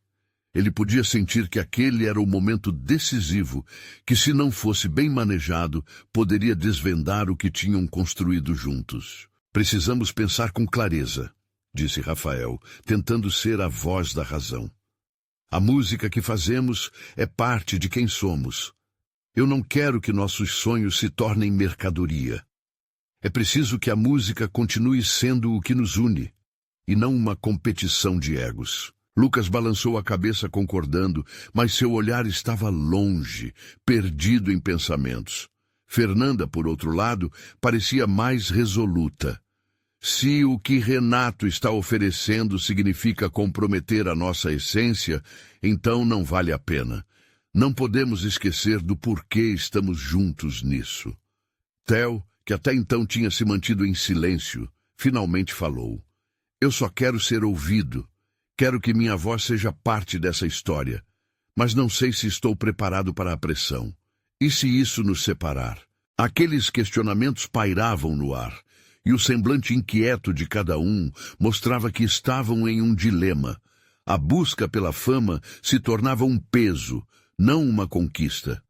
Ele podia sentir que aquele era o momento decisivo, que se não fosse bem manejado, poderia desvendar o que tinham construído juntos. Precisamos pensar com clareza, disse Rafael, tentando ser a voz da razão. A música que fazemos é parte de quem somos. Eu não quero que nossos sonhos se tornem mercadoria. É preciso que a música continue sendo o que nos une, e não uma competição de egos. Lucas balançou a cabeça concordando, mas seu olhar estava longe, perdido em pensamentos. Fernanda, por outro lado, parecia mais resoluta. Se o que Renato está oferecendo significa comprometer a nossa essência, então não vale a pena. Não podemos esquecer do porquê estamos juntos nisso. Theo, que até então tinha se mantido em silêncio, finalmente falou. Eu só quero ser ouvido. Quero que minha voz seja parte dessa história, mas não sei se estou preparado para a pressão. E se isso nos separar? Aqueles questionamentos pairavam no ar, e o semblante inquieto de cada um mostrava que estavam em um dilema. A busca pela fama se tornava um peso, não uma conquista.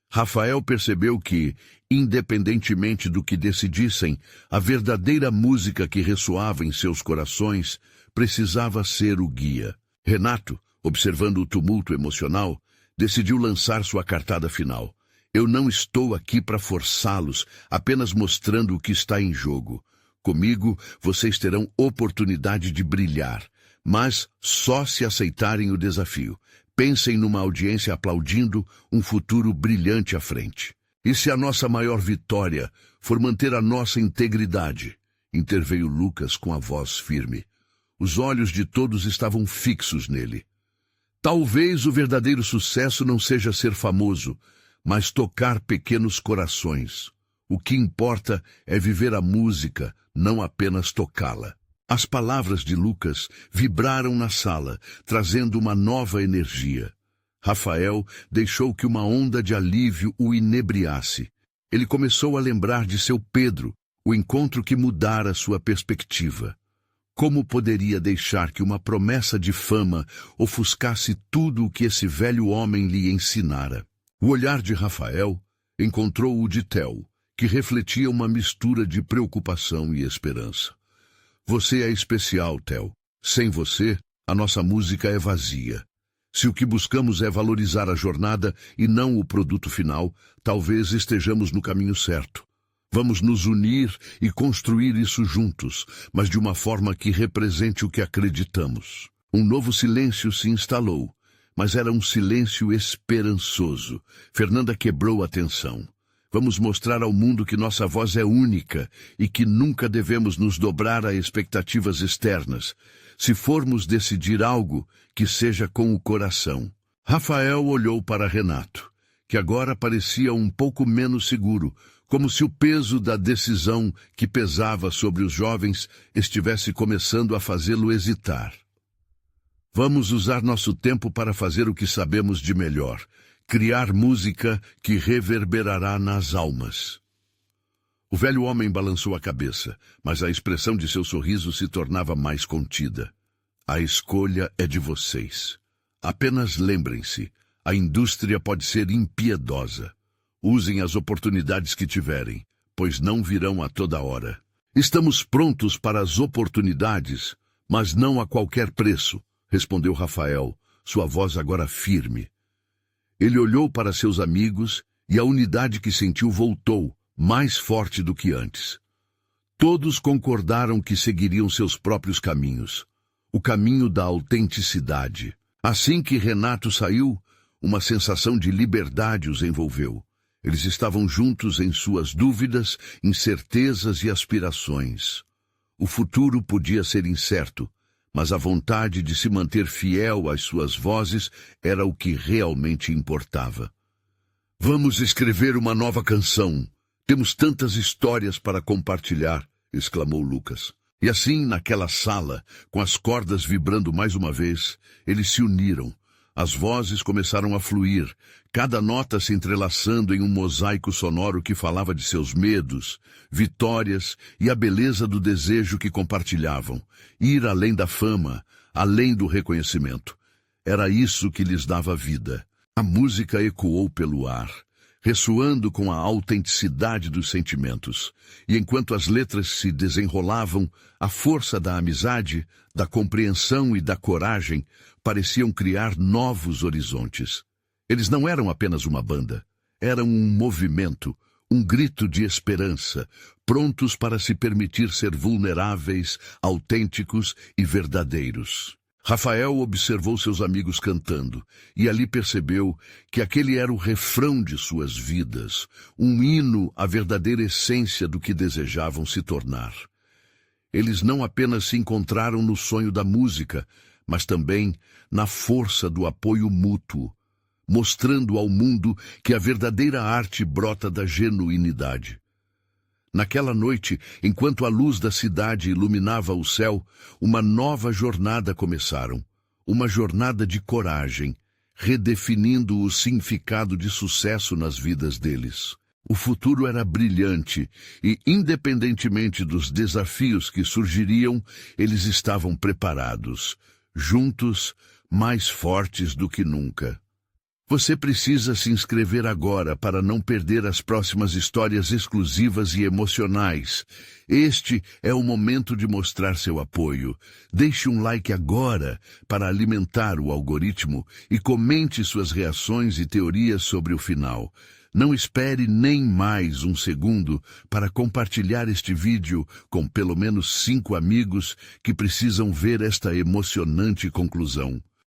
Rafael percebeu que, independentemente do que decidissem, a verdadeira música que ressoava em seus corações precisava ser o guia. Renato, observando o tumulto emocional, decidiu lançar sua cartada final. Eu não estou aqui para forçá-los, apenas mostrando o que está em jogo. Comigo, vocês terão oportunidade de brilhar, mas só se aceitarem o desafio. Pensem numa audiência aplaudindo um futuro brilhante à frente. E se a nossa maior vitória for manter a nossa integridade? Interveio Lucas com a voz firme. Os olhos de todos estavam fixos nele. Talvez o verdadeiro sucesso não seja ser famoso, mas tocar pequenos corações. O que importa é viver a música, não apenas tocá-la. As palavras de Lucas vibraram na sala, trazendo uma nova energia. Rafael deixou que uma onda de alívio o inebriasse. Ele começou a lembrar de seu Pedro, o encontro que mudara sua perspectiva. Como poderia deixar que uma promessa de fama ofuscasse tudo o que esse velho homem lhe ensinara? O olhar de Rafael encontrou o de Theo, que refletia uma mistura de preocupação e esperança. Você é especial, Theo. Sem você, a nossa música é vazia. Se o que buscamos é valorizar a jornada e não o produto final, talvez estejamos no caminho certo. Vamos nos unir e construir isso juntos, mas de uma forma que represente o que acreditamos. Um novo silêncio se instalou, mas era um silêncio esperançoso. Fernanda quebrou a tensão. Vamos mostrar ao mundo que nossa voz é única e que nunca devemos nos dobrar a expectativas externas. Se formos decidir algo, que seja com o coração. Rafael olhou para Renato, que agora parecia um pouco menos seguro, como se o peso da decisão que pesava sobre os jovens estivesse começando a fazê-lo hesitar. Vamos usar nosso tempo para fazer o que sabemos de melhor, criar música que reverberará nas almas. O velho homem balançou a cabeça, mas a expressão de seu sorriso se tornava mais contida. A escolha é de vocês. Apenas lembrem-se, a indústria pode ser impiedosa. Usem as oportunidades que tiverem, pois não virão a toda hora. Estamos prontos para as oportunidades, mas não a qualquer preço, respondeu Rafael, sua voz agora firme. Ele olhou para seus amigos e a unidade que sentiu voltou, mais forte do que antes. Todos concordaram que seguiriam seus próprios caminhos, o caminho da autenticidade. Assim que Renato saiu, uma sensação de liberdade os envolveu. Eles estavam juntos em suas dúvidas, incertezas e aspirações. O futuro podia ser incerto, mas a vontade de se manter fiel às suas vozes era o que realmente importava. Vamos escrever uma nova canção. Temos tantas histórias para compartilhar, exclamou Lucas. E assim, naquela sala, com as cordas vibrando mais uma vez, eles se uniram. As vozes começaram a fluir, cada nota se entrelaçando em um mosaico sonoro que falava de seus medos, vitórias e a beleza do desejo que compartilhavam. Ir além da fama, além do reconhecimento. Era isso que lhes dava vida. A música ecoou pelo ar, ressoando com a autenticidade dos sentimentos. E enquanto as letras se desenrolavam, a força da amizade, da compreensão e da coragem pareciam criar novos horizontes. Eles não eram apenas uma banda, eram um movimento, um grito de esperança, prontos para se permitir ser vulneráveis, autênticos e verdadeiros. Rafael observou seus amigos cantando, e ali percebeu que aquele era o refrão de suas vidas, um hino à verdadeira essência do que desejavam se tornar. Eles não apenas se encontraram no sonho da música, mas também na força do apoio mútuo, mostrando ao mundo que a verdadeira arte brota da genuinidade. Naquela noite, enquanto a luz da cidade iluminava o céu, uma nova jornada começaram. Uma jornada de coragem, redefinindo o significado de sucesso nas vidas deles. O futuro era brilhante e, independentemente dos desafios que surgiriam, eles estavam preparados, juntos, mais fortes do que nunca. Você precisa se inscrever agora para não perder as próximas histórias exclusivas e emocionais. Este é o momento de mostrar seu apoio. Deixe um like agora para alimentar o algoritmo e comente suas reações e teorias sobre o final. Não espere nem mais um segundo para compartilhar este vídeo com pelo menos 5 amigos que precisam ver esta emocionante conclusão.